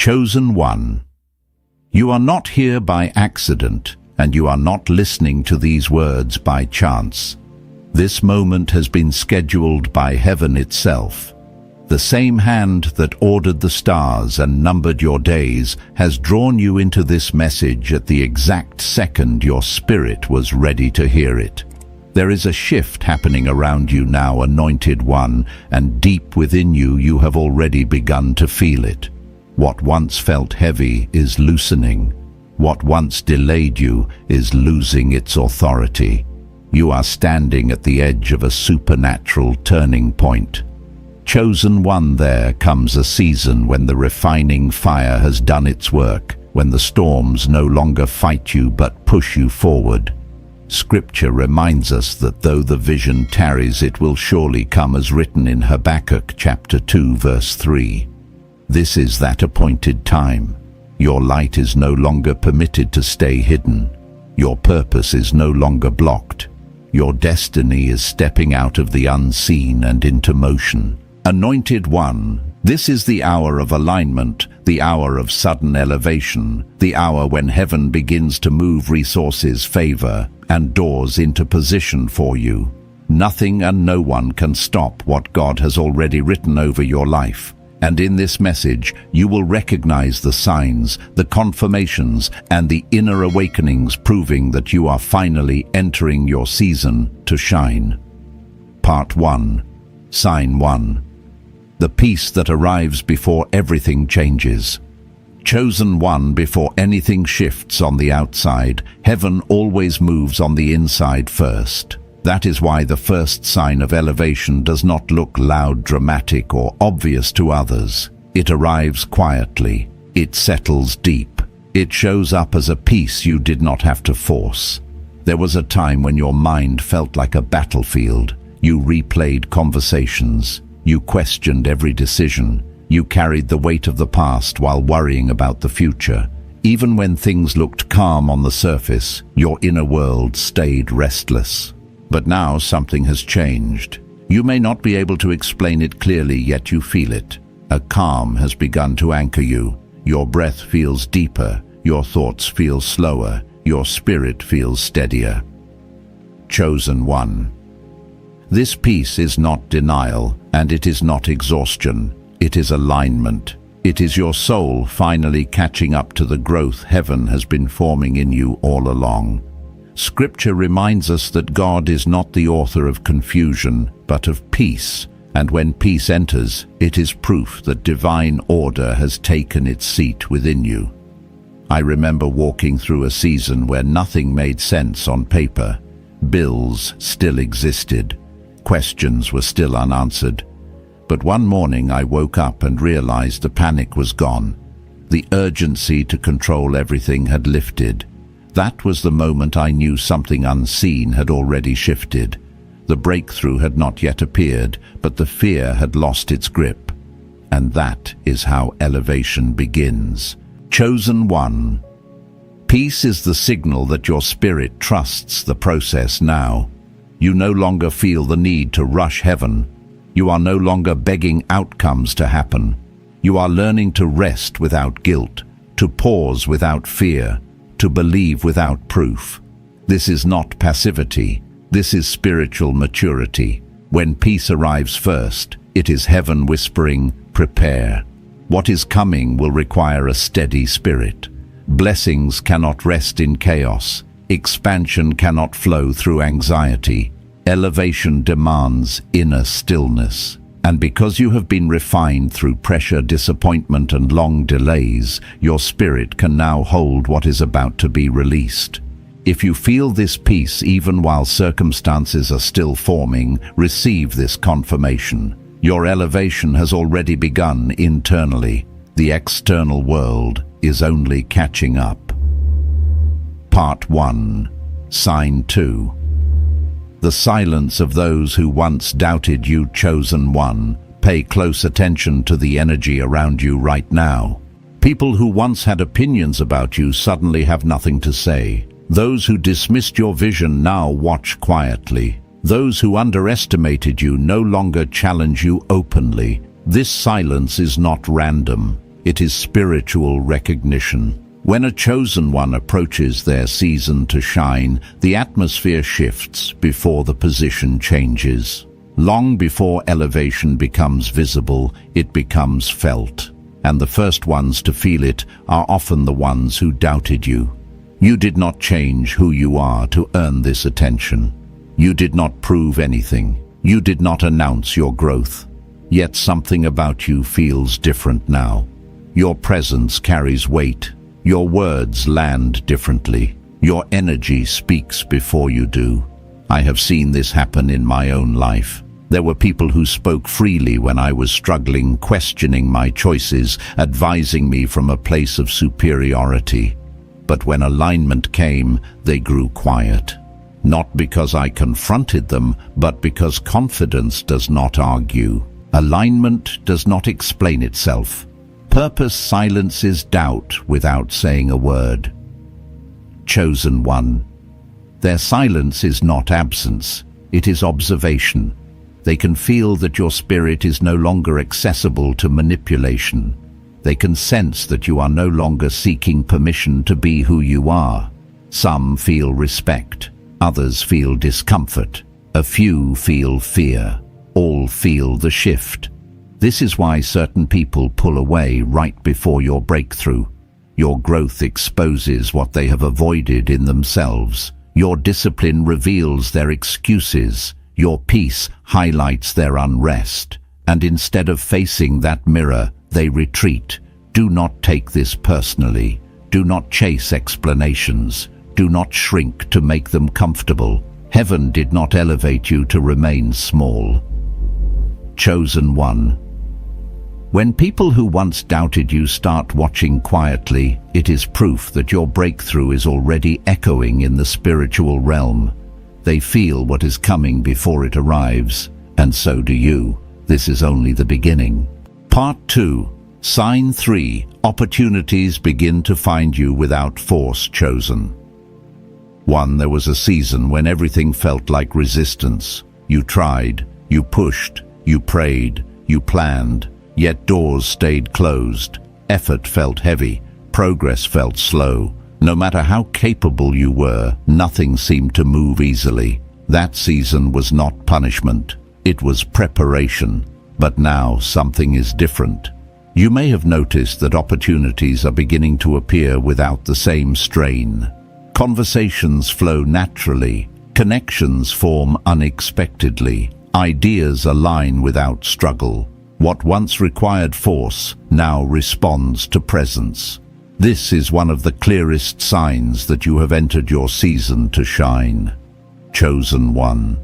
Chosen one. You are not here by accident, and you are not listening to these words by chance. This moment has been scheduled by heaven itself. The same hand that ordered the stars and numbered your days has drawn you into this message at the exact second your spirit was ready to hear it. There is a shift happening around you now, anointed one, and deep within you, you have already begun to feel it. What once felt heavy is loosening. What once delayed you is losing its authority. You are standing at the edge of a supernatural turning point. Chosen one, there comes a season when the refining fire has done its work, when the storms no longer fight you but push you forward. Scripture reminds us that though the vision tarries, it will surely come, as written in Habakkuk chapter 2 verse 3. This is that appointed time. Your light is no longer permitted to stay hidden. Your purpose is no longer blocked. Your destiny is stepping out of the unseen and into motion. Anointed one, this is the hour of alignment, the hour of sudden elevation, the hour when heaven begins to move resources, favor, and doors into position for you. Nothing and no one can stop what God has already written over your life. And in this message, you will recognize the signs, the confirmations, and the inner awakenings proving that you are finally entering your season to shine. Part 1. Sign 1. The peace that arrives before everything changes. Chosen one, before anything shifts on the outside, heaven always moves on the inside first. That is why the first sign of elevation does not look loud, dramatic, or obvious to others. It arrives quietly. It settles deep. It shows up as a peace you did not have to force. There was a time when your mind felt like a battlefield. You replayed conversations. You questioned every decision. You carried the weight of the past while worrying about the future. Even when things looked calm on the surface, your inner world stayed restless. But now something has changed. You may not be able to explain it clearly, yet you feel it. A calm has begun to anchor you. Your breath feels deeper. Your thoughts feel slower. Your spirit feels steadier. Chosen one. This peace is not denial, and it is not exhaustion. It is alignment. It is your soul finally catching up to the growth heaven has been forming in you all along. Scripture reminds us that God is not the author of confusion, but of peace, and when peace enters, it is proof that divine order has taken its seat within you. I remember walking through a season where nothing made sense on paper. Bills still existed. Questions were still unanswered. But one morning I woke up and realized the panic was gone. The urgency to control everything had lifted. That was the moment I knew something unseen had already shifted. The breakthrough had not yet appeared, but the fear had lost its grip. And that is how elevation begins. Chosen one. Peace is the signal that your spirit trusts the process now. You no longer feel the need to rush heaven. You are no longer begging outcomes to happen. You are learning to rest without guilt, to pause without fear, to believe without proof. This is not passivity. This is spiritual maturity. When peace arrives first, it is heaven whispering, "Prepare." What is coming will require a steady spirit. Blessings cannot rest in chaos. Expansion cannot flow through anxiety. Elevation demands inner stillness. And because you have been refined through pressure, disappointment, and long delays, your spirit can now hold what is about to be released. If you feel this peace even while circumstances are still forming, receive this confirmation. Your elevation has already begun internally. The external world is only catching up. Part 1. Sign 2. The silence of those who once doubted you, chosen one. Pay close attention to the energy around you right now. People who once had opinions about you suddenly have nothing to say. Those who dismissed your vision now watch quietly. Those who underestimated you no longer challenge you openly. This silence is not random. It is spiritual recognition. When a chosen one approaches their season to shine, the atmosphere shifts before the position changes. Long before elevation becomes visible, it becomes felt. And the first ones to feel it are often the ones who doubted you. You did not change who you are to earn this attention. You did not prove anything. You did not announce your growth. Yet something about you feels different now. Your presence carries weight. Your words land differently. Your energy speaks before you do. I have seen this happen in my own life. There were people who spoke freely when I was struggling, questioning my choices, advising me from a place of superiority. But when alignment came, they grew quiet. Not because I confronted them, but because confidence does not argue. Alignment does not explain itself. Purpose silences doubt without saying a word. Chosen one. Their silence is not absence, it is observation. They can feel that your spirit is no longer accessible to manipulation. They can sense that you are no longer seeking permission to be who you are. Some feel respect, others feel discomfort, a few feel fear, all feel the shift. This is why certain people pull away right before your breakthrough. Your growth exposes what they have avoided in themselves. Your discipline reveals their excuses. Your peace highlights their unrest. And instead of facing that mirror, they retreat. Do not take this personally. Do not chase explanations. Do not shrink to make them comfortable. Heaven did not elevate you to remain small. Chosen one. When people who once doubted you start watching quietly, it is proof that your breakthrough is already echoing in the spiritual realm. They feel what is coming before it arrives, and so do you. This is only the beginning. Part 2. Sign 3. Opportunities begin to find you without force. Chosen 1. There was a season when everything felt like resistance. You tried, you pushed, you prayed, you planned, yet doors stayed closed. Effort felt heavy, progress felt slow. No matter how capable you were, nothing seemed to move easily. That season was not punishment, it was preparation. But now something is different. You may have noticed that opportunities are beginning to appear without the same strain. Conversations flow naturally, connections form unexpectedly, ideas align without struggle. What once required force now responds to presence. This is one of the clearest signs that you have entered your season to shine. Chosen one.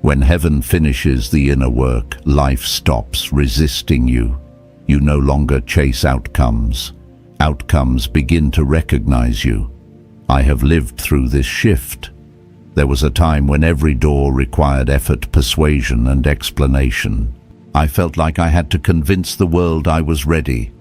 When heaven finishes the inner work, life stops resisting you. You no longer chase outcomes. Outcomes begin to recognize you. I have lived through this shift. There was a time when every door required effort, persuasion, and explanation. I felt like I had to convince the world I was ready.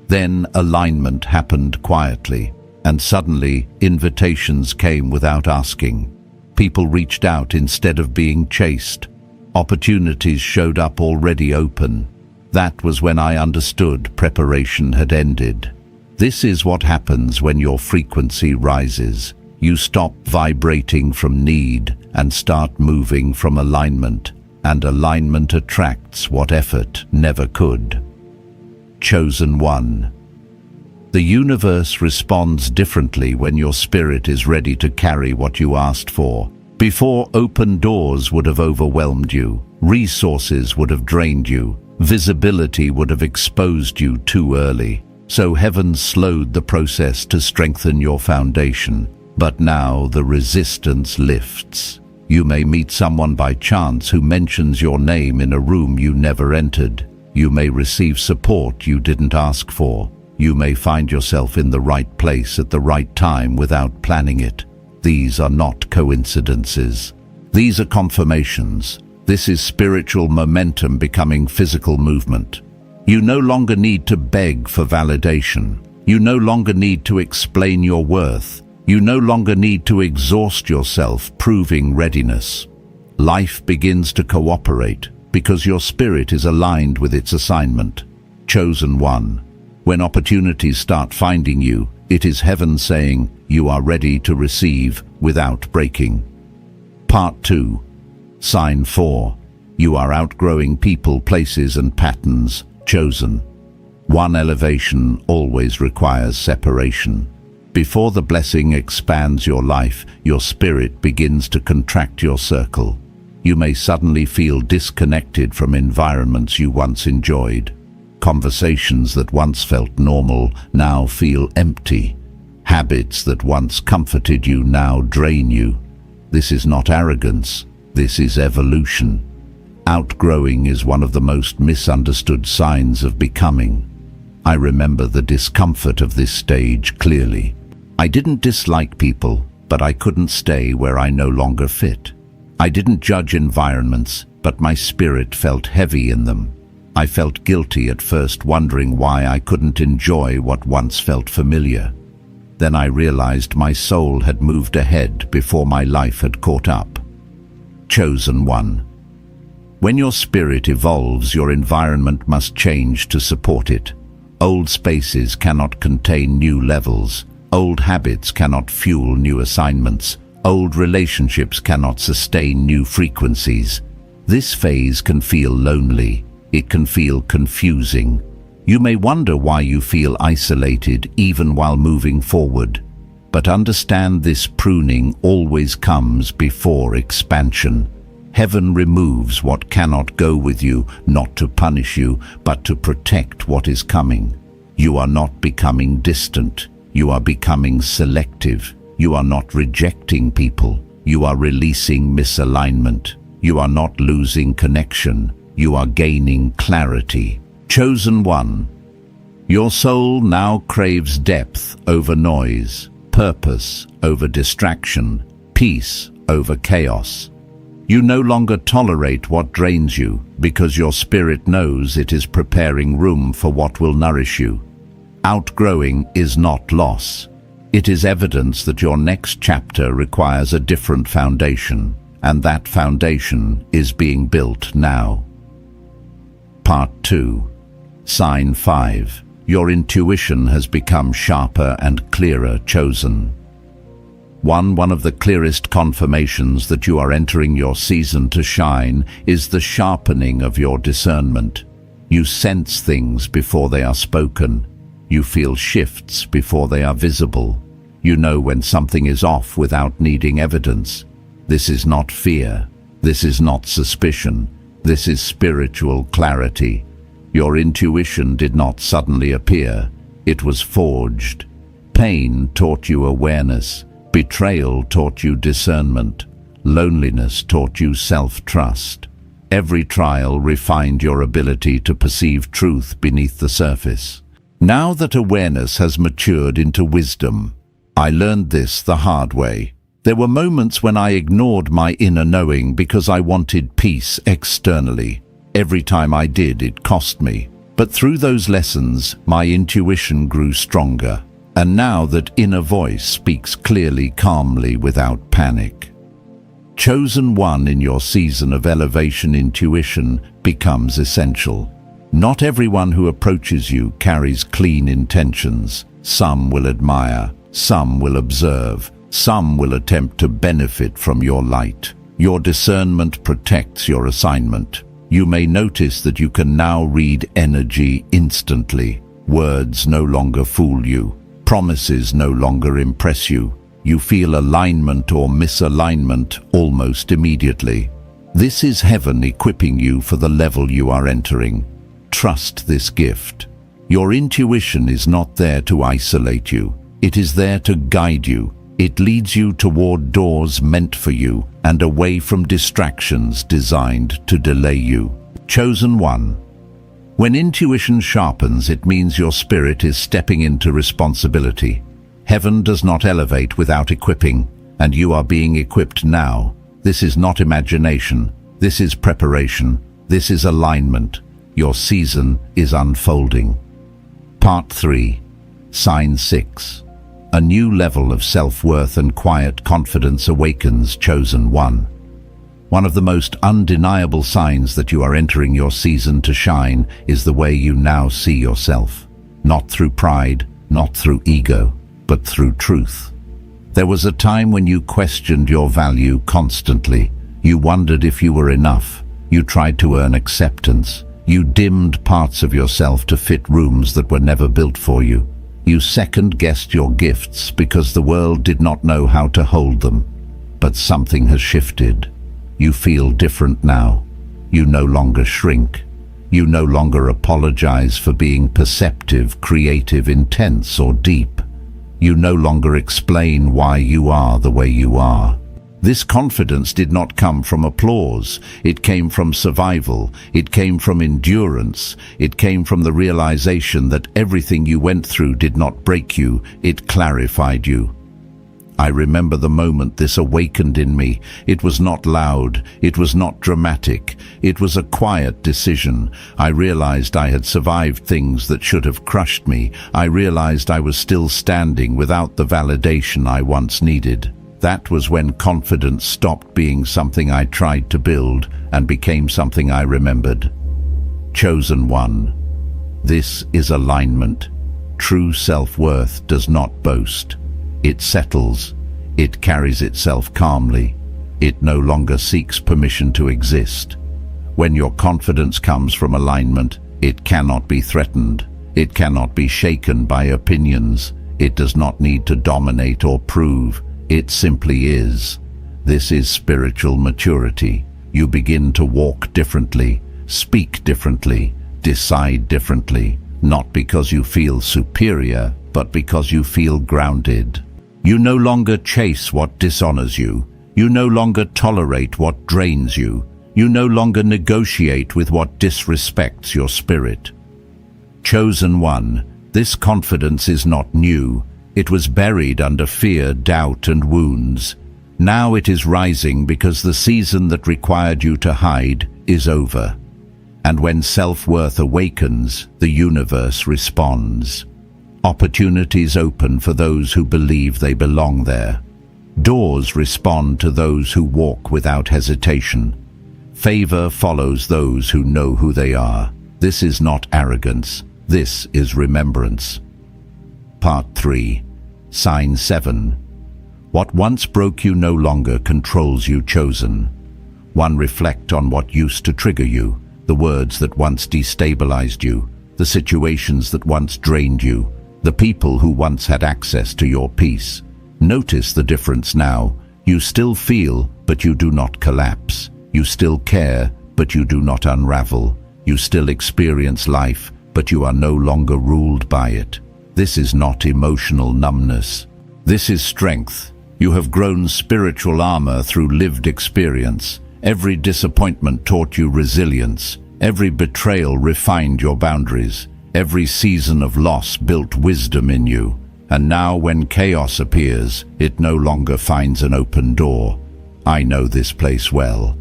Then alignment happened quietly, and suddenly invitations came without asking. People reached out instead of being chased. Opportunities showed up already open. That was when I understood preparation had ended. This is what happens when your frequency rises. You stop vibrating from need and start moving from alignment, and alignment attracts what effort never could. Chosen one. The universe responds differently when your spirit is ready to carry what you asked for. Before, open doors would have overwhelmed you, resources would have drained you, visibility would have exposed you too early. So heaven slowed the process to strengthen your foundation. But now the resistance lifts. You may meet someone by chance who mentions your name in a room you never entered. You may receive support you didn't ask for. You may find yourself in the right place at the right time without planning it. These are not coincidences. These are confirmations. This is spiritual momentum becoming physical movement. You no longer need to beg for validation. You no longer need to explain your worth. You no longer need to exhaust yourself proving readiness. Life begins to cooperate because your spirit is aligned with its assignment. Chosen one. When opportunities start finding you, it is heaven saying you are ready to receive without breaking. Part 2. Sign 4. You are outgrowing people, places and patterns. Chosen. One elevation always requires separation. Before the blessing expands your life, your spirit begins to contract your circle. You may suddenly feel disconnected from environments you once enjoyed. Conversations that once felt normal now feel empty. Habits that once comforted you now drain you. This is not arrogance, this is evolution. Outgrowing is one of the most misunderstood signs of becoming. I remember the discomfort of this stage clearly. I didn't dislike people, but I couldn't stay where I no longer fit. I didn't judge environments, but my spirit felt heavy in them. I felt guilty at first, wondering why I couldn't enjoy what once felt familiar. Then I realized my soul had moved ahead before my life had caught up. Chosen one. When your spirit evolves, your environment must change to support it. Old spaces cannot contain new levels. Old habits cannot fuel new assignments. Old relationships cannot sustain new frequencies. This phase can feel lonely. It can feel confusing. You may wonder why you feel isolated even while moving forward. But understand, this pruning always comes before expansion. Heaven removes what cannot go with you, not to punish you, but to protect what is coming. You are not becoming distant. You are becoming selective. You are not rejecting people. You are releasing misalignment. You are not losing connection. You are gaining clarity. Chosen one. Your soul now craves depth over noise, purpose over distraction, peace over chaos. You no longer tolerate what drains you because your spirit knows it is preparing room for what will nourish you. Outgrowing is not loss. It is evidence that your next chapter requires a different foundation, and that foundation is being built now. Part 2. Sign 5. Your intuition has become sharper and clearer. Chosen. One of the clearest confirmations that you are entering your season to shine is the sharpening of your discernment. You sense things before they are spoken. You feel shifts before they are visible. You know when something is off without needing evidence. This is not fear. This is not suspicion. This is spiritual clarity. Your intuition did not suddenly appear. It was forged. Pain taught you awareness. Betrayal taught you discernment. Loneliness taught you self-trust. Every trial refined your ability to perceive truth beneath the surface. Now that awareness has matured into wisdom, I learned this the hard way. There were moments when I ignored my inner knowing because I wanted peace externally. Every time I did, it cost me. But through those lessons, my intuition grew stronger. And now that inner voice speaks clearly, calmly, without panic. Chosen one in your season of elevation, intuition becomes essential. Not everyone who approaches you carries clean intentions. Some will admire, some will observe, some will attempt to benefit from your light. Your discernment protects your assignment. You may notice that you can now read energy instantly. Words no longer fool you. Promises no longer impress you. You feel alignment or misalignment almost immediately. This is heaven equipping you for the level you are entering. Trust this gift. Your intuition is not there to isolate you. It is there to guide you. It leads you toward doors meant for you and away from distractions designed to delay you. Chosen one. When intuition sharpens, it means your spirit is stepping into responsibility. Heaven does not elevate without equipping, and you are being equipped now. This is not imagination. This is preparation. This is alignment. Your season is unfolding. Part 3. Sign 6. A new level of self-worth and quiet confidence awakens. Chosen one. One of the most undeniable signs that you are entering your season to shine is the way you now see yourself. Not through pride, not through ego, but through truth. There was a time when you questioned your value constantly. You wondered if you were enough. You tried to earn acceptance. You dimmed parts of yourself to fit rooms that were never built for you. You second-guessed your gifts because the world did not know how to hold them. But something has shifted. You feel different now. You no longer shrink. You no longer apologize for being perceptive, creative, intense, or deep. You no longer explain why you are the way you are. This confidence did not come from applause. It came from survival. It came from endurance. It came from the realization that everything you went through did not break you. It clarified you. I remember the moment this awakened in me. It was not loud. It was not dramatic. It was a quiet decision. I realized I had survived things that should have crushed me. I realized I was still standing without the validation I once needed. That was when confidence stopped being something I tried to build and became something I remembered. Chosen one. This is alignment. True self-worth does not boast. It settles. It carries itself calmly. It no longer seeks permission to exist. When your confidence comes from alignment, it cannot be threatened. It cannot be shaken by opinions. It does not need to dominate or prove. It simply is. This is spiritual maturity. You begin to walk differently, speak differently, decide differently, not because you feel superior, but because you feel grounded. You no longer chase what dishonors you. You no longer tolerate what drains you. You no longer negotiate with what disrespects your spirit. Chosen one, this confidence is not new. It was buried under fear, doubt, and wounds. Now it is rising because the season that required you to hide is over. And when self-worth awakens, the universe responds. Opportunities open for those who believe they belong there. Doors respond to those who walk without hesitation. Favor follows those who know who they are. This is not arrogance. This is remembrance. Part 3. Sign 7. What once broke you no longer controls you, chosen. 1. Reflect on what used to trigger you, the words that once destabilized you, the situations that once drained you, the people who once had access to your peace. Notice the difference now. You still feel, but you do not collapse. You still care, but you do not unravel. You still experience life, but you are no longer ruled by it. This is not emotional numbness. This is strength. You have grown spiritual armor through lived experience. Every disappointment taught you resilience. Every betrayal refined your boundaries. Every season of loss built wisdom in you. And now when chaos appears, it no longer finds an open door. I know this place well.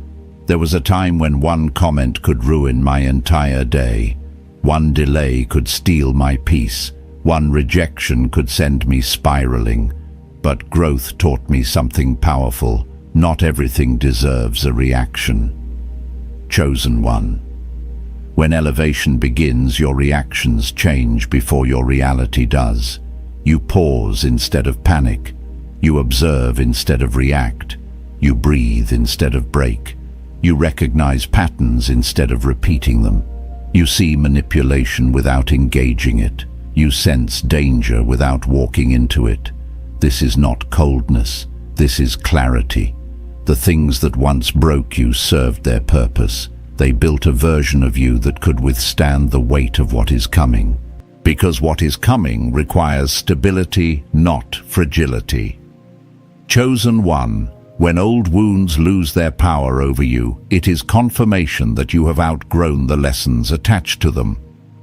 There was a time when one comment could ruin my entire day. One delay could steal my peace. One rejection could send me spiraling. But growth taught me something powerful. Not everything deserves a reaction. Chosen one. When elevation begins, your reactions change before your reality does. You pause instead of panic. You observe instead of react. You breathe instead of break. You recognize patterns instead of repeating them. You see manipulation without engaging it. You sense danger without walking into it. This is not coldness. This is clarity. The things that once broke you served their purpose. They built a version of you that could withstand the weight of what is coming. Because what is coming requires stability, not fragility. Chosen one, when old wounds lose their power over you, it is confirmation that you have outgrown the lessons attached to them.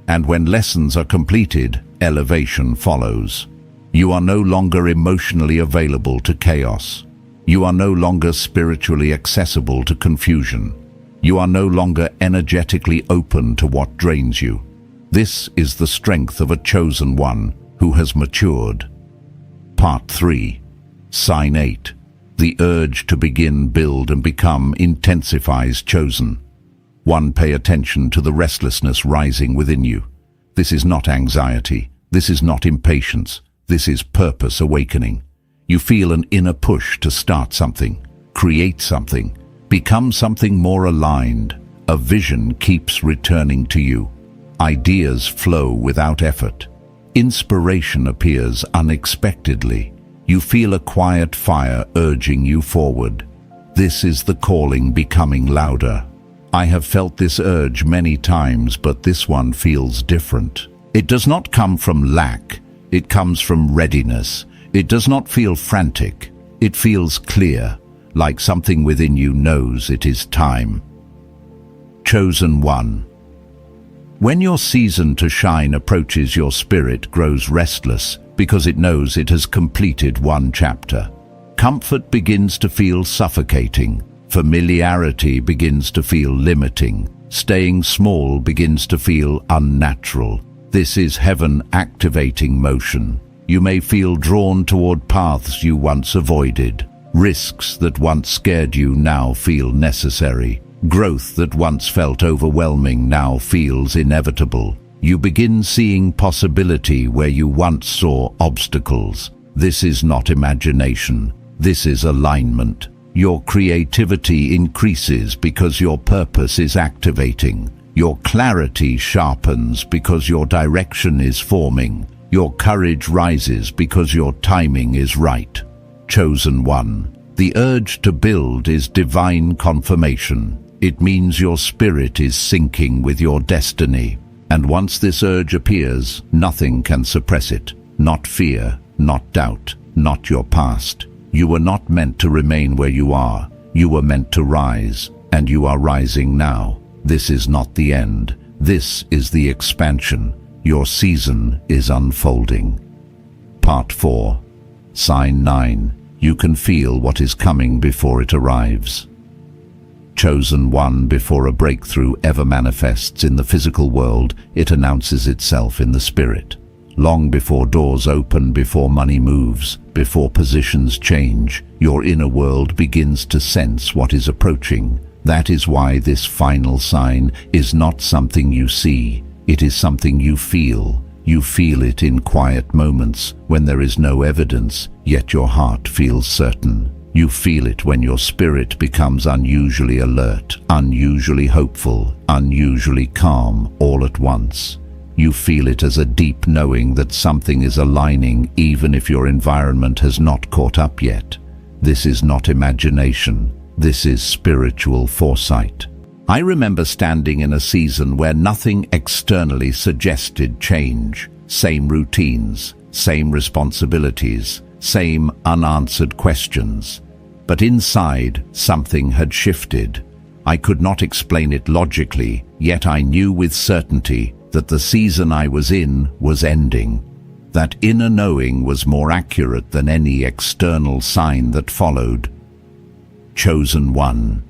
And when lessons are completed, elevation follows. You are no longer emotionally available to chaos. You are no longer spiritually accessible to confusion. You are no longer energetically open to what drains you. This is the strength of a chosen one who has matured. Part 3. Sign 8. The urge to begin, build, and become intensifies chosen. 1. Pay attention to the restlessness rising within you. This is not anxiety. This is not impatience. This is purpose awakening. You feel an inner push to start something, create something, become something more aligned. A vision keeps returning to you. Ideas flow without effort. Inspiration appears unexpectedly. You feel a quiet fire urging you forward. This is the calling becoming louder. I have felt this urge many times, but this one feels different. It does not come from lack. It comes from readiness. It does not feel frantic. It feels clear, like something within you knows it is time. Chosen one. When your season to shine approaches, your spirit grows restless because it knows it has completed one chapter. Comfort begins to feel suffocating. Familiarity begins to feel limiting. Staying small begins to feel unnatural. This is heaven activating motion. You may feel drawn toward paths you once avoided. Risks that once scared you now feel necessary. Growth that once felt overwhelming now feels inevitable. You begin seeing possibility where you once saw obstacles. This is not imagination. This is alignment. Your creativity increases because your purpose is activating. Your clarity sharpens because your direction is forming. Your courage rises because your timing is right. Chosen one. The urge to build is divine confirmation. It means your spirit is syncing with your destiny. And once this urge appears, nothing can suppress it. Not fear, not doubt, not your past. You were not meant to remain where you are. You were meant to rise, and you are rising now. This is not the end. This is the expansion. Your season is unfolding. Part 4. Sign 9. You can feel what is coming before it arrives. Chosen one. Before a breakthrough ever manifests in the physical world, it announces itself in the spirit. Long before doors open, before money moves, before positions change, your inner world begins to sense what is approaching. That is why this final sign is not something you see. It is something you feel. You feel it in quiet moments when there is no evidence, yet your heart feels certain. You feel it when your spirit becomes unusually alert, unusually hopeful, unusually calm all at once. You feel it as a deep knowing that something is aligning even if your environment has not caught up yet. This is not imagination. This is spiritual foresight. I remember standing in a season where nothing externally suggested change. Same routines, same responsibilities, same unanswered questions. But inside, something had shifted. I could not explain it logically, yet I knew with certainty that the season I was in was ending. That inner knowing was more accurate than any external sign that followed. Chosen one.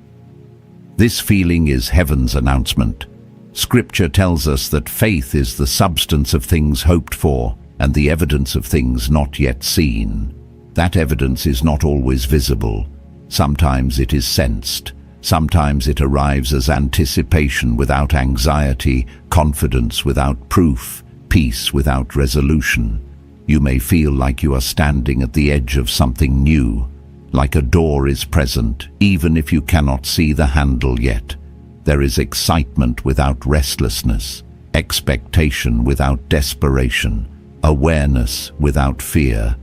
This feeling is heaven's announcement. Scripture tells us that faith is the substance of things hoped for and the evidence of things not yet seen. That evidence is not always visible. Sometimes it is sensed. Sometimes it arrives as anticipation without anxiety, confidence without proof, peace without resolution. You may feel like you are standing at the edge of something new, like a door is present, even if you cannot see the handle yet. There is excitement without restlessness, expectation without desperation, awareness without fear.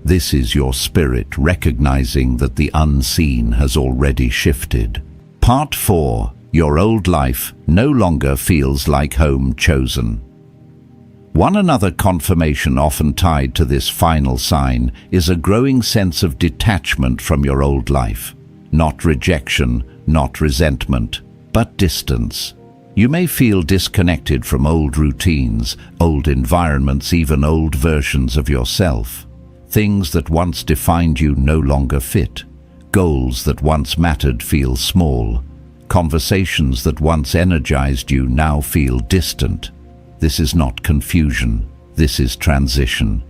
This is your spirit recognizing that the unseen has already shifted. Part 4. Your old life no longer feels like home. Chosen. One another confirmation often tied to this final sign is a growing sense of detachment from your old life. Not rejection, not resentment, but distance. You may feel disconnected from old routines, old environments, even old versions of yourself. Things that once defined you no longer fit. Goals that once mattered feel small. Conversations that once energized you now feel distant. This is not confusion. This is transition.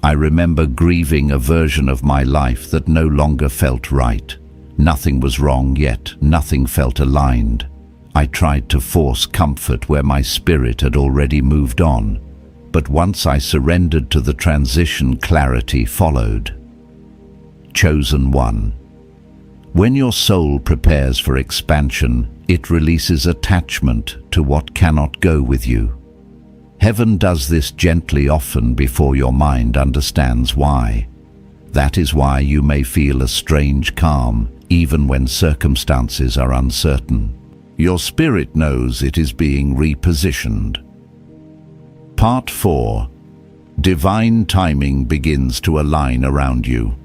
I remember grieving a version of my life that no longer felt right. Nothing was wrong, yet nothing felt aligned. I tried to force comfort where my spirit had already moved on. but once I surrendered to the transition, clarity followed. Chosen one. When your soul prepares for expansion, it releases attachment to what cannot go with you. Heaven does this gently, often before your mind understands why. That is why you may feel a strange calm, even when circumstances are uncertain. Your spirit knows it is being repositioned. Part 4. Divine timing begins to align around you.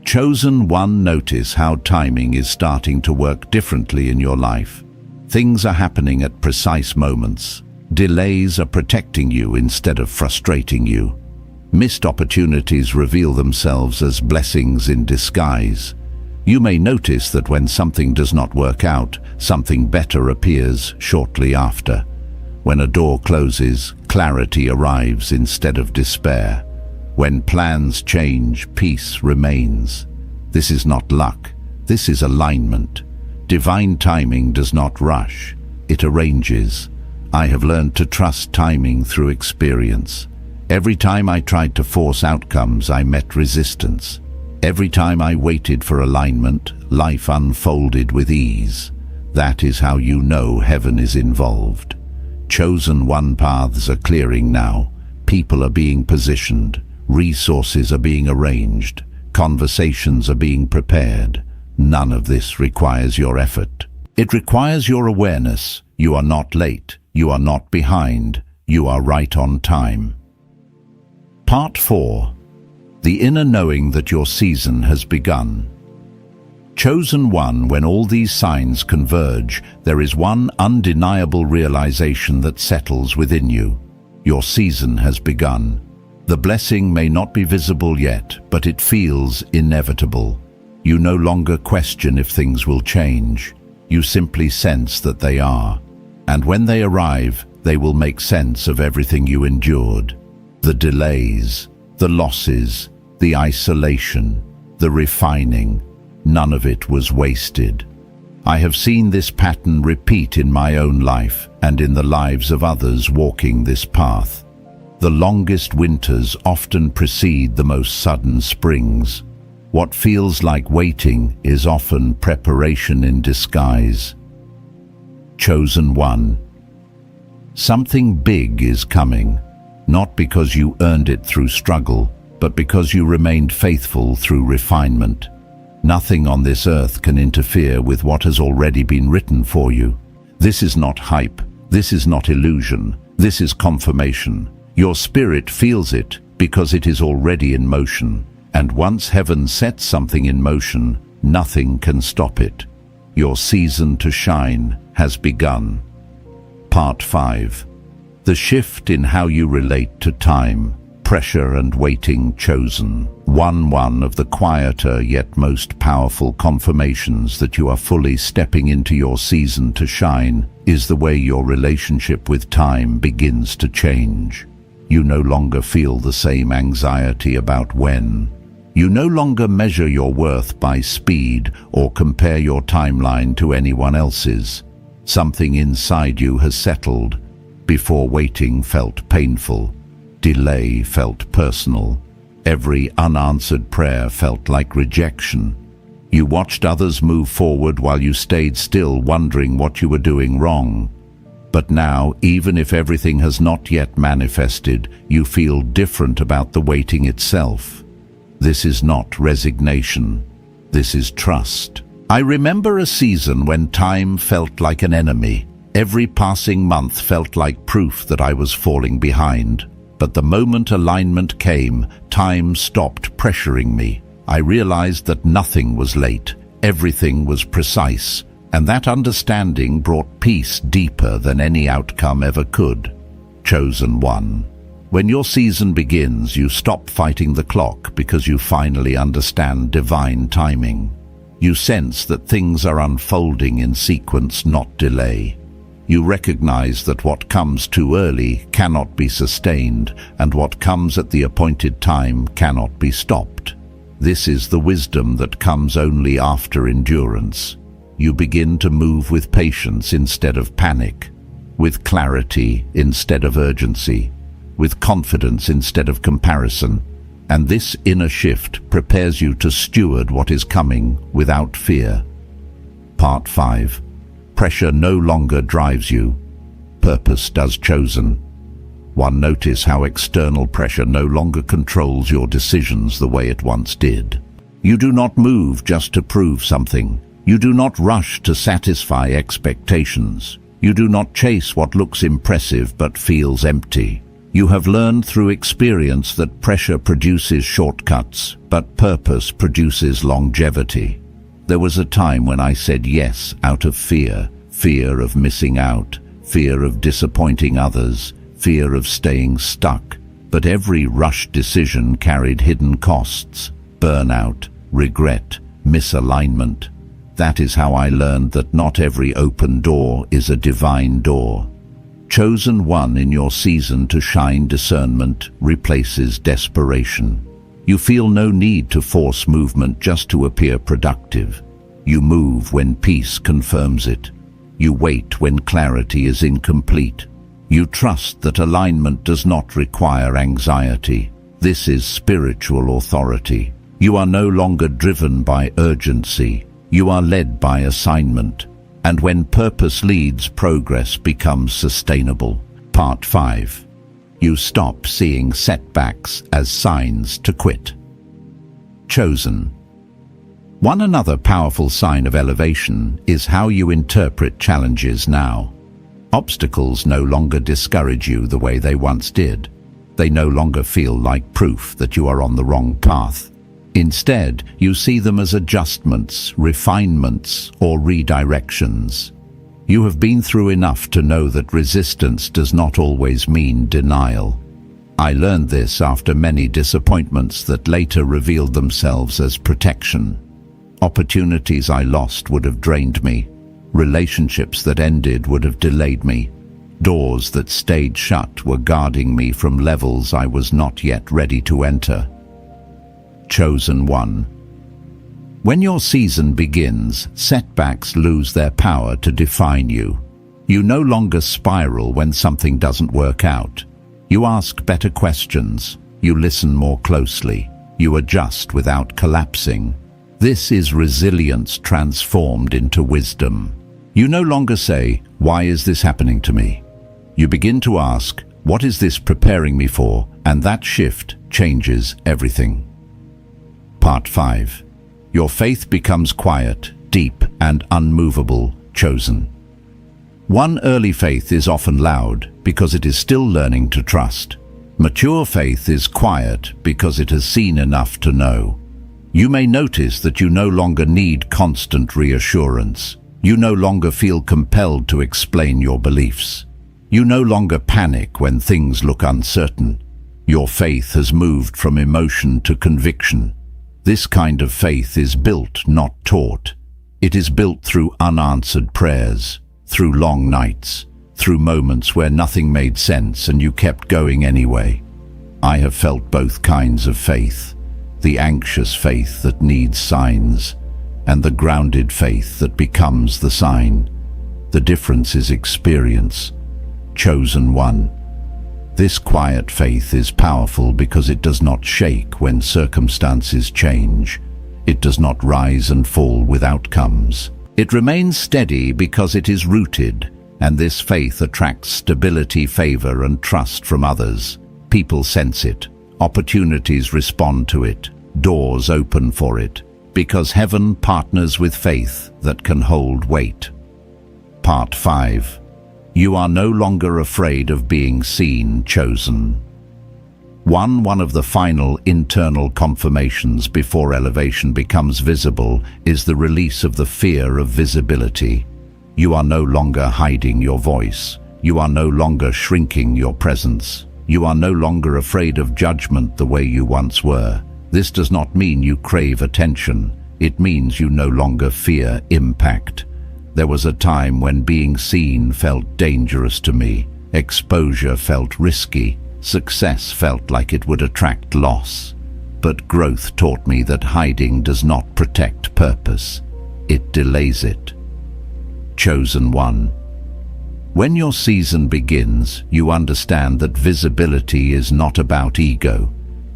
Chosen one, notice how timing is starting to work differently in your life. Things are happening at precise moments. Delays are protecting you instead of frustrating you. Missed opportunities reveal themselves as blessings in disguise. You may notice that when something does not work out, something better appears shortly after. When a door closes, clarity arrives instead of despair. When plans change, peace remains. This is not luck. This is alignment. Divine timing does not rush. It arranges. I have learned to trust timing through experience. Every time I tried to force outcomes, I met resistance. Every time I waited for alignment, life unfolded with ease. That is how you know heaven is involved. Chosen one, paths are clearing now. People are being positioned. Resources are being arranged. Conversations are being prepared. None of this requires your effort. It requires your awareness. You are not late. You are not behind. You are right on time. Part 4. The inner knowing that your season has begun. Chosen one, when all these signs converge, there is one undeniable realization that settles within you. Your season has begun. The blessing may not be visible yet, but it feels inevitable. You no longer question if things will change. You simply sense that they are. And when they arrive, they will make sense of everything you endured. The delays, the losses, the isolation, the refining, none of it was wasted. I have seen this pattern repeat in my own life and in the lives of others walking this path. The longest winters often precede the most sudden springs. What feels like waiting is often preparation in disguise. Chosen one. Something big is coming, not because you earned it through struggle, but because you remained faithful through refinement. Nothing on this earth can interfere with what has already been written for you. This is not hype. This is not illusion. This is confirmation. Your spirit feels it because it is already in motion. And once heaven sets something in motion, nothing can stop it. Your season to shine has begun. Part 5. The shift in how you relate to time, pressure and waiting. Chosen one of the quieter yet most powerful confirmations that you are fully stepping into your season to shine is the way your relationship with time begins to change. You no longer feel the same anxiety about when. You no longer measure your worth by speed or compare your timeline to anyone else's. Something inside you has settled. Before, waiting felt painful. Delay felt personal. Every unanswered prayer felt like rejection. You watched others move forward while you stayed still, wondering what you were doing wrong. But now, even if everything has not yet manifested, you feel different about the waiting itself. This is not resignation. This is trust. I remember a season when time felt like an enemy. Every passing month felt like proof that I was falling behind. But the moment alignment came, time stopped pressuring me. I realized that nothing was late. Everything was precise. And that understanding brought peace deeper than any outcome ever could. Chosen one. When your season begins, you stop fighting the clock because you finally understand divine timing. You sense that things are unfolding in sequence, not delay. You recognize that what comes too early cannot be sustained, and what comes at the appointed time cannot be stopped. This is the wisdom that comes only after endurance. You begin to move with patience instead of panic, with clarity instead of urgency. with confidence instead of comparison. And this inner shift prepares you to steward what is coming without fear. Part 5. Pressure no longer drives you. Purpose does. Chosen 1. Notice how external pressure no longer controls your decisions the way it once did. You do not move just to prove something. You do not rush to satisfy expectations. You do not chase what looks impressive but feels empty. You have learned through experience that pressure produces shortcuts, but purpose produces longevity. There was a time when I said yes out of fear. Fear of missing out, fear of disappointing others, fear of staying stuck. But every rushed decision carried hidden costs: burnout, regret, misalignment. That is how I learned that not every open door is a divine door. Chosen one in your season to shine. Discernment replaces desperation. You feel no need to force movement just to appear productive. You move when peace confirms it. You wait when clarity is incomplete. You trust that alignment does not require anxiety. This is spiritual authority. You are no longer driven by urgency. You are led by assignment. And when purpose leads, progress becomes sustainable. Part 5. You stop seeing setbacks as signs to quit. Chosen. One another powerful sign of elevation is how you interpret challenges now. Obstacles no longer discourage you the way they once did. They no longer feel like proof that you are on the wrong path. Instead, you see them as adjustments, refinements, or redirections. You have been through enough to know that resistance does not always mean denial. I learned this after many disappointments that later revealed themselves as protection. Opportunities I lost would have drained me. Relationships that ended would have delayed me. Doors that stayed shut were guarding me from levels I was not yet ready to enter. Chosen one. When your season begins, setbacks lose their power to define you. You no longer spiral when something doesn't work out. You ask better questions. You listen more closely. You adjust without collapsing. This is resilience transformed into wisdom. You no longer say, "Why is this happening to me?" You begin to ask, "What is this preparing me for?" And that shift changes everything. Part 5. Your faith becomes quiet, deep, and unmovable. Chosen. One early faith is often loud because it is still learning to trust. Mature faith is quiet because it has seen enough to know. You may notice that you no longer need constant reassurance. You no longer feel compelled to explain your beliefs. You no longer panic when things look uncertain. Your faith has moved from emotion to conviction. This kind of faith is built, not taught. It is built through unanswered prayers, through long nights, through moments where nothing made sense and you kept going anyway. I have felt both kinds of faith, the anxious faith that needs signs, and the grounded faith that becomes the sign. The difference is experience. Chosen one. This quiet faith is powerful because it does not shake when circumstances change. It does not rise and fall with outcomes. It remains steady because it is rooted, and this faith attracts stability, favor, and trust from others. People sense it. Opportunities respond to it. Doors open for it, because heaven partners with faith that can hold weight. Part 5. You are no longer afraid of being seen. Chosen. One of the final internal confirmations before elevation becomes visible is the release of the fear of visibility. You are no longer hiding your voice. You are no longer shrinking your presence. You are no longer afraid of judgment the way you once were. This does not mean you crave attention. It means you no longer fear impact. There was a time when being seen felt dangerous to me. Exposure felt risky. Success felt like it would attract loss. But growth taught me that hiding does not protect purpose. It delays it. Chosen one. When your season begins, you understand that visibility is not about ego.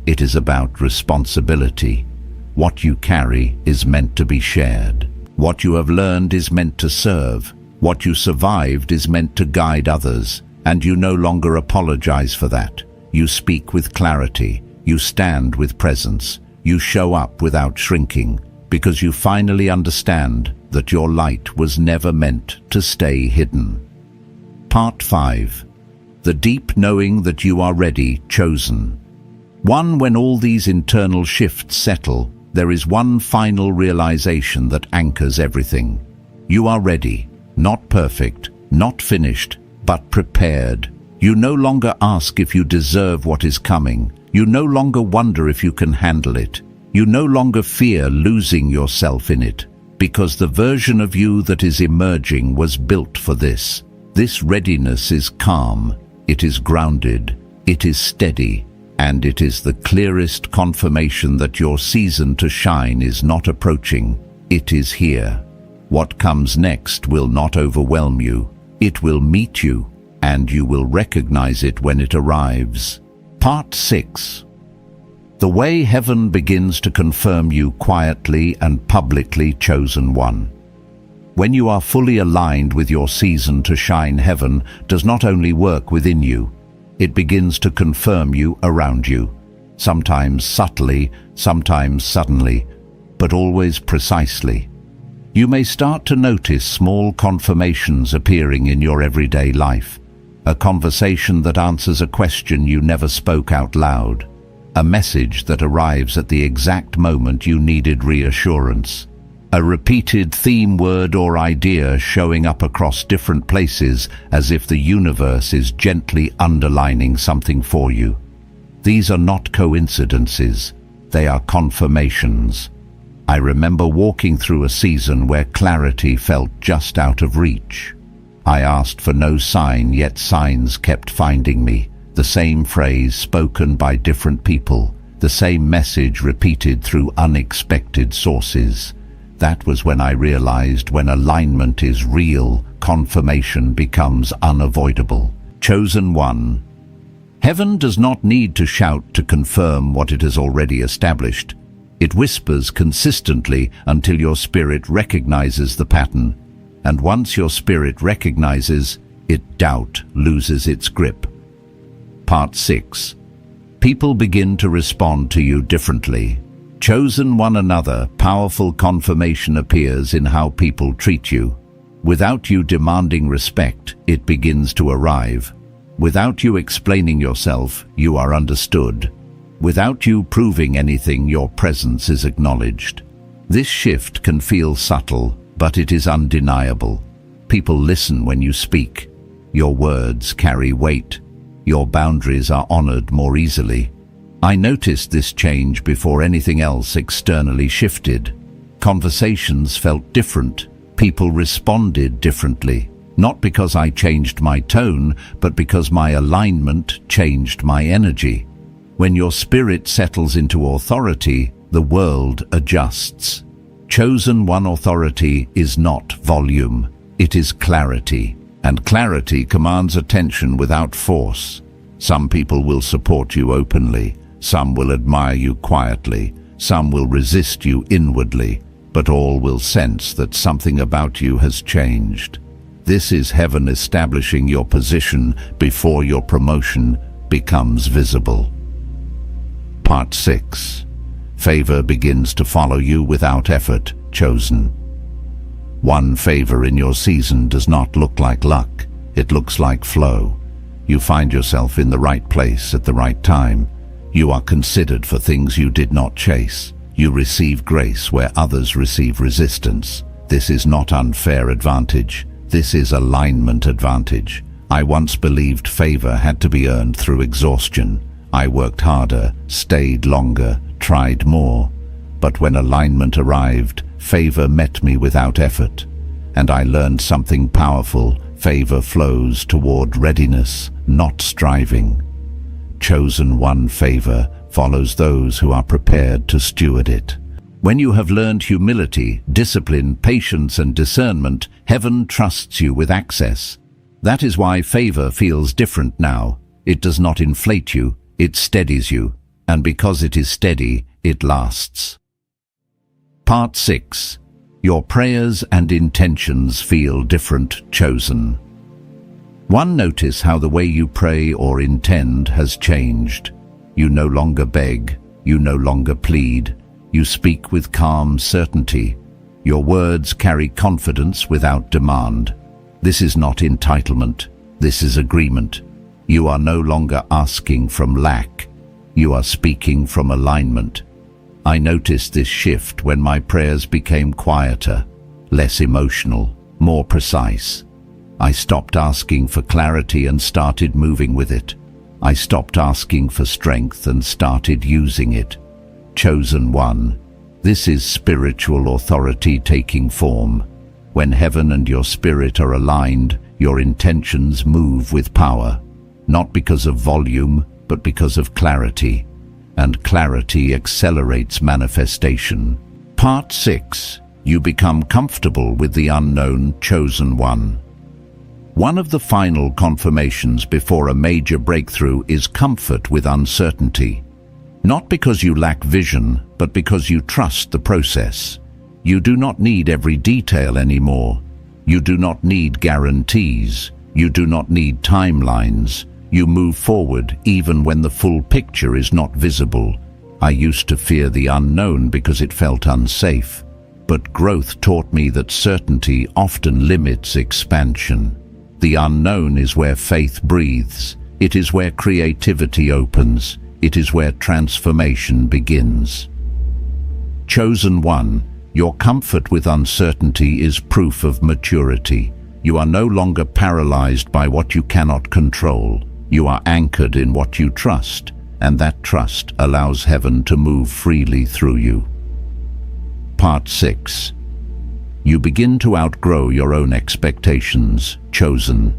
It is about responsibility. What you carry is meant to be shared. What you have learned is meant to serve. What you survived is meant to guide others, and you no longer apologize for that. You speak with clarity. You stand with presence. You show up without shrinking, because you finally understand that your light was never meant to stay hidden. Part 5. The deep knowing that you are ready, chosen. When all these internal shifts settle, there is one final realization that anchors everything. You are ready, not perfect, not finished, but prepared. You no longer ask if you deserve what is coming. You no longer wonder if you can handle it. You no longer fear losing yourself in it, because the version of you that is emerging was built for this. This readiness is calm, it is grounded, it is steady, and it is the clearest confirmation that your season to shine is not approaching, it is here. What comes next will not overwhelm you, it will meet you, and you will recognize it when it arrives. Part 6. The way heaven begins to confirm you quietly and publicly, chosen one. When you are fully aligned with your season to shine, heaven does not only work within you, it begins to confirm you around you, sometimes subtly, sometimes suddenly, but always precisely. You may start to notice small confirmations appearing in your everyday life, a conversation that answers a question you never spoke out loud, a message that arrives at the exact moment you needed reassurance, a repeated theme word or idea showing up across different places as if the universe is gently underlining something for you. These are not coincidences, they are confirmations. I remember walking through a season where clarity felt just out of reach. I asked for no sign, yet signs kept finding me. The same phrase spoken by different people, the same message repeated through unexpected sources. That was when I realized when alignment is real, confirmation becomes unavoidable. Chosen one. Heaven does not need to shout to confirm what it has already established. It whispers consistently until your spirit recognizes the pattern. And once your spirit recognizes it, doubt loses its grip. Part 6. People begin to respond to you differently. Chosen one another, powerful confirmation appears in how people treat you. Without you demanding respect, it begins to arrive. Without you explaining yourself, you are understood. Without you proving anything, your presence is acknowledged. This shift can feel subtle, but it is undeniable. People listen when you speak. Your words carry weight. Your boundaries are honored more easily. I noticed this change before anything else externally shifted. Conversations felt different. People responded differently. Not because I changed my tone, but because my alignment changed my energy. When your spirit settles into authority, the world adjusts. Chosen one authority is not volume, it is clarity. And clarity commands attention without force. Some people will support you openly. Some will admire you quietly, some will resist you inwardly, but all will sense that something about you has changed. This is heaven establishing your position before your promotion becomes visible. Part 6. Favor begins to follow you without effort, chosen. One favor in your season does not look like luck, it looks like flow. You find yourself in the right place at the right time. You are considered for things you did not chase. You receive grace where others receive resistance. This is not unfair advantage. This is alignment advantage. I once believed favor had to be earned through exhaustion. I worked harder, stayed longer, tried more. But when alignment arrived, favor met me without effort. And I learned something powerful. Favor flows toward readiness, not striving. Chosen one favor follows those who are prepared to steward it. When you have learned humility, discipline, patience, and discernment, heaven trusts you with access. That is why favor feels different now. It does not inflate you, it steadies you, and because it is steady, it lasts. Part 6. Your prayers and intentions feel different, chosen. 1. Notice how the way you pray or intend has changed. You no longer beg, you no longer plead, you speak with calm certainty. Your words carry confidence without demand. This is not entitlement, this is agreement. You are no longer asking from lack, you are speaking from alignment. I noticed this shift when my prayers became quieter, less emotional, more precise. I stopped asking for clarity and started moving with it. I stopped asking for strength and started using it. Chosen one, this is spiritual authority taking form. When heaven and your spirit are aligned, your intentions move with power, not because of volume, but because of clarity. And clarity accelerates manifestation. Part 6. You become comfortable with the unknown, chosen one. One of the final confirmations before a major breakthrough is comfort with uncertainty. Not because you lack vision, but because you trust the process. You do not need every detail anymore. You do not need guarantees. You do not need timelines. You move forward even when the full picture is not visible. I used to fear the unknown because it felt unsafe. But growth taught me that certainty often limits expansion. The unknown is where faith breathes. It is where creativity opens. It is where transformation begins. Chosen one, your comfort with uncertainty is proof of maturity. You are no longer paralyzed by what you cannot control. You are anchored in what you trust, and that trust allows heaven to move freely through you. Part 6. You begin to outgrow your own expectations, chosen.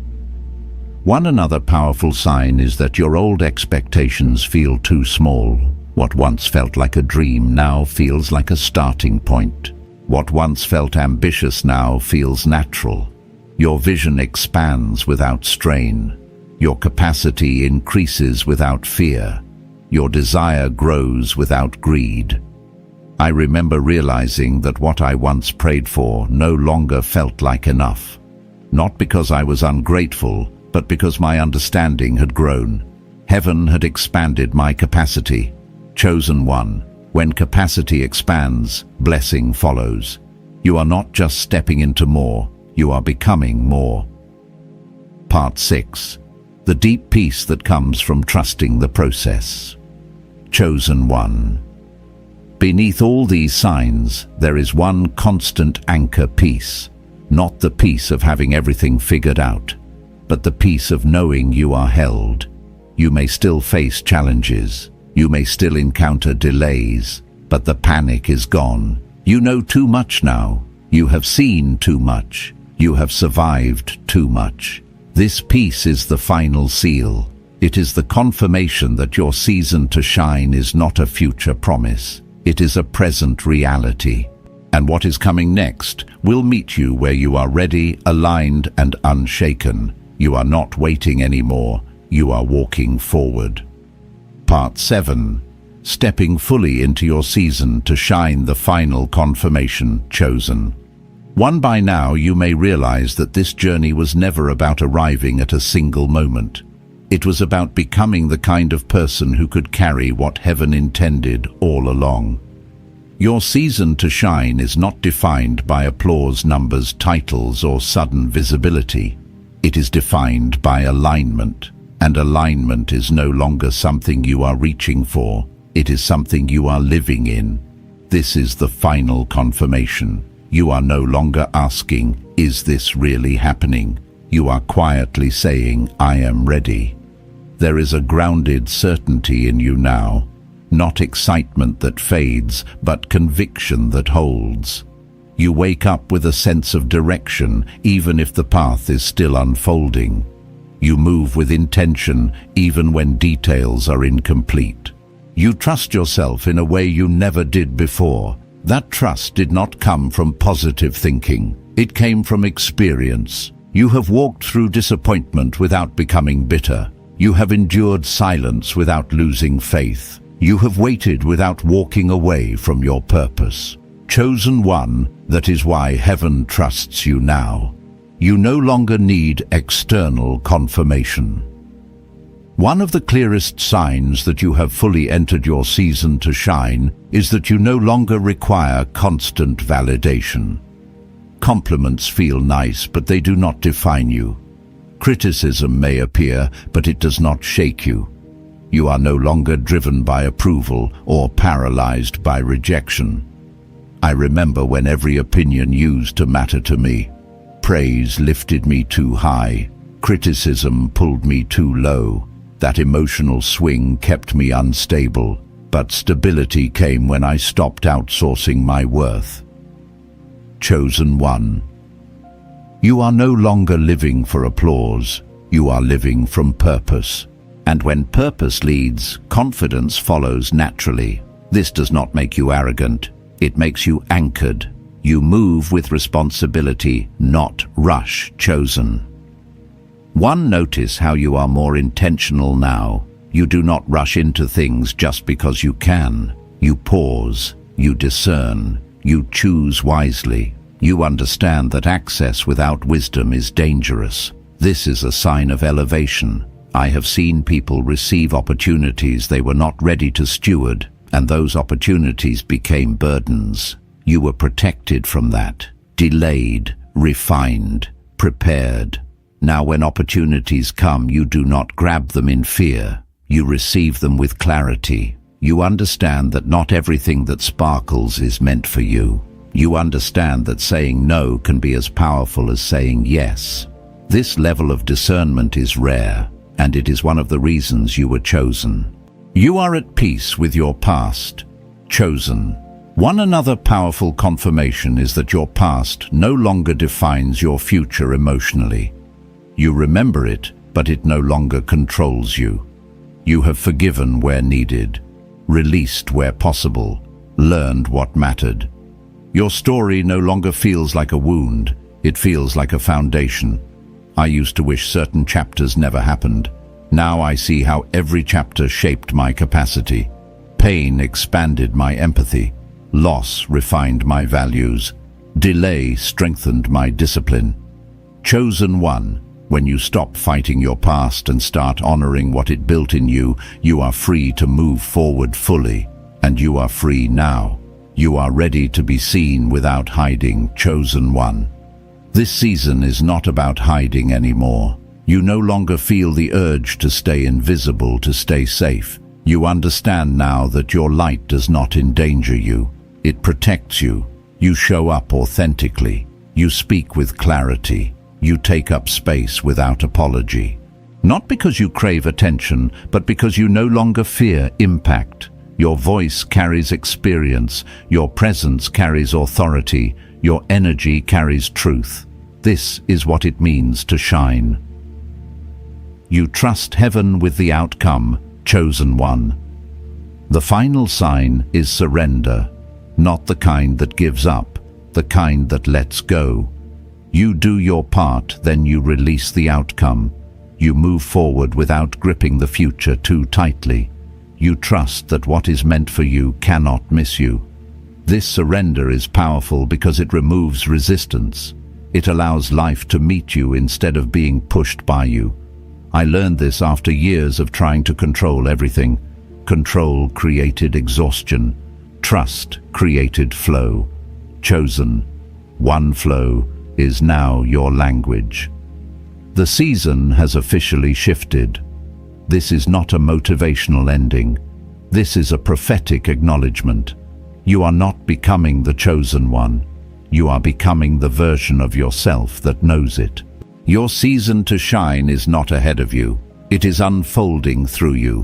One another powerful sign is that your old expectations feel too small. What once felt like a dream now feels like a starting point. What once felt ambitious now feels natural. Your vision expands without strain. Your capacity increases without fear. Your desire grows without greed. I remember realizing that what I once prayed for no longer felt like enough. Not because I was ungrateful, but because my understanding had grown. Heaven had expanded my capacity. Chosen one, when capacity expands, blessing follows. You are not just stepping into more, you are becoming more. Part 6. The deep peace that comes from trusting the process. Chosen one. Beneath all these signs, there is one constant anchor peace. Not the peace of having everything figured out, but the peace of knowing you are held. You may still face challenges. You may still encounter delays, but the panic is gone. You know too much now. You have seen too much. You have survived too much. This peace is the final seal. It is the confirmation that your season to shine is not a future promise. It is a present reality. And what is coming next will meet you where you are ready, aligned, and unshaken. You are not waiting anymore. You are walking forward. Part 7. Stepping fully into your season to shine, the final confirmation, chosen. One, by now you may realize that this journey was never about arriving at a single moment. It was about becoming the kind of person who could carry what heaven intended all along. Your season to shine is not defined by applause, numbers, titles, or sudden visibility. It is defined by alignment. And alignment is no longer something you are reaching for. It is something you are living in. This is the final confirmation. You are no longer asking, is this really happening? You are quietly saying, I am ready. There is a grounded certainty in you now. Not excitement that fades, but conviction that holds. You wake up with a sense of direction, even if the path is still unfolding. You move with intention, even when details are incomplete. You trust yourself in a way you never did before. That trust did not come from positive thinking. It came from experience. You have walked through disappointment without becoming bitter. You have endured silence without losing faith. You have waited without walking away from your purpose. Chosen one, that is why heaven trusts you now. You no longer need external confirmation. One of the clearest signs that you have fully entered your season to shine is that you no longer require constant validation. Compliments feel nice, but they do not define you. Criticism may appear, but it does not shake you. You are no longer driven by approval or paralyzed by rejection. I remember when every opinion used to matter to me. Praise lifted me too high. Criticism pulled me too low. That emotional swing kept me unstable, but stability came when I stopped outsourcing my worth. Chosen one. You are no longer living for applause. You are living from purpose. And when purpose leads, confidence follows naturally. This does not make you arrogant. It makes you anchored. You move with responsibility, not rush. Chosen one. Notice how you are more intentional now. You do not rush into things just because you can. You pause, you discern, you choose wisely. You understand that access without wisdom is dangerous. This is a sign of elevation. I have seen people receive opportunities they were not ready to steward, and those opportunities became burdens. You were protected from that, delayed, refined, prepared. Now when opportunities come, you do not grab them in fear. You receive them with clarity. You understand that not everything that sparkles is meant for you. You understand that saying no can be as powerful as saying yes. This level of discernment is rare, and it is one of the reasons you were chosen. You are at peace with your past. Chosen. One another powerful confirmation is that your past no longer defines your future emotionally. You remember it, but it no longer controls you. You have forgiven where needed, released where possible, learned what mattered. Your story no longer feels like a wound, it feels like a foundation. I used to wish certain chapters never happened. Now I see how every chapter shaped my capacity. Pain expanded my empathy. Loss refined my values. Delay strengthened my discipline. Chosen one. When you stop fighting your past and start honoring what it built in you, you are free to move forward fully. And you are free now. You are ready to be seen without hiding. Chosen one. This season is not about hiding anymore. You no longer feel the urge to stay invisible, to stay safe. You understand now that your light does not endanger you. It protects you. You show up authentically. You speak with clarity. You take up space without apology. Not because you crave attention, but because you no longer fear impact. Your voice carries experience. Your presence carries authority. Your energy carries truth. This is what it means to shine. You trust heaven with the outcome. Chosen one. The final sign is surrender. Not the kind that gives up, the kind that lets go. You do your part, then you release the outcome. You move forward without gripping the future too tightly. You trust that what is meant for you cannot miss you. This surrender is powerful because it removes resistance. It allows life to meet you instead of being pushed by you. I learned this after years of trying to control everything. Control created exhaustion. Trust created flow. Chosen one flow is now your language. The season has officially shifted. This is not a motivational ending. This is a prophetic acknowledgement. You are not becoming the chosen one. You are becoming the version of yourself that knows it. Your season to shine is not ahead of you. It is unfolding through you.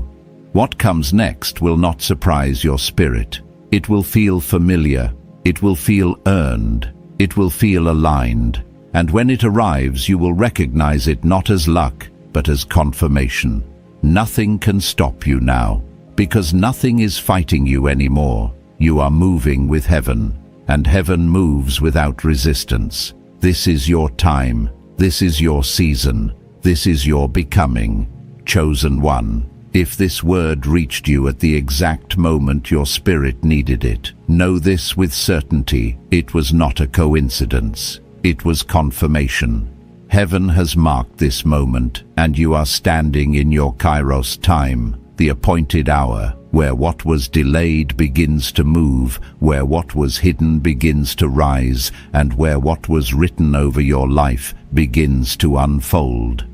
What comes next will not surprise your spirit. It will feel familiar. It will feel earned. It will feel aligned. And when it arrives, you will recognize it not as luck, but as confirmation. Nothing can stop you now, because nothing is fighting you anymore. You are moving with heaven, and heaven moves without resistance. This is your time. This is your season. This is your becoming. Chosen one. If this word reached you at the exact moment your spirit needed it, know this with certainty: it was not a coincidence. It was confirmation. Heaven has marked this moment, and you are standing in your Kairos time, the appointed hour, where what was delayed begins to move, where what was hidden begins to rise, and where what was written over your life begins to unfold.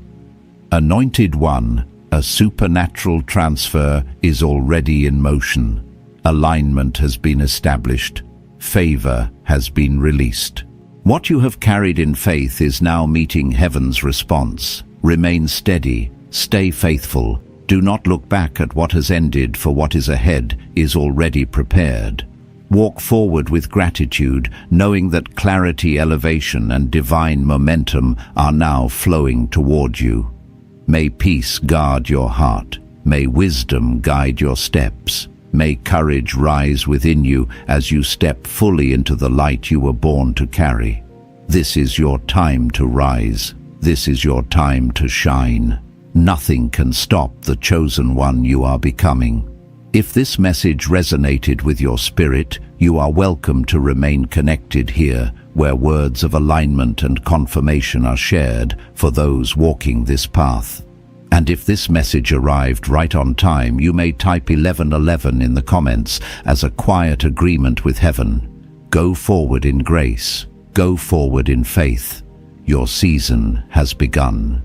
Anointed one, a supernatural transfer is already in motion. Alignment has been established. Favor has been released. What you have carried in faith is now meeting heaven's response. Remain steady. Stay faithful. Do not look back at what has ended, for what is ahead is already prepared. Walk forward with gratitude, knowing that clarity, elevation, and divine momentum are now flowing toward you. May peace guard your heart. May wisdom guide your steps. May courage rise within you as you step fully into the light you were born to carry. This is your time to rise. This is your time to shine. Nothing can stop the chosen one you are becoming. If this message resonated with your spirit, you are welcome to remain connected here, where words of alignment and confirmation are shared for those walking this path. And if this message arrived right on time, you may type 1111 in the comments as a quiet agreement with heaven. Go forward in grace. Go forward in faith. Your season has begun.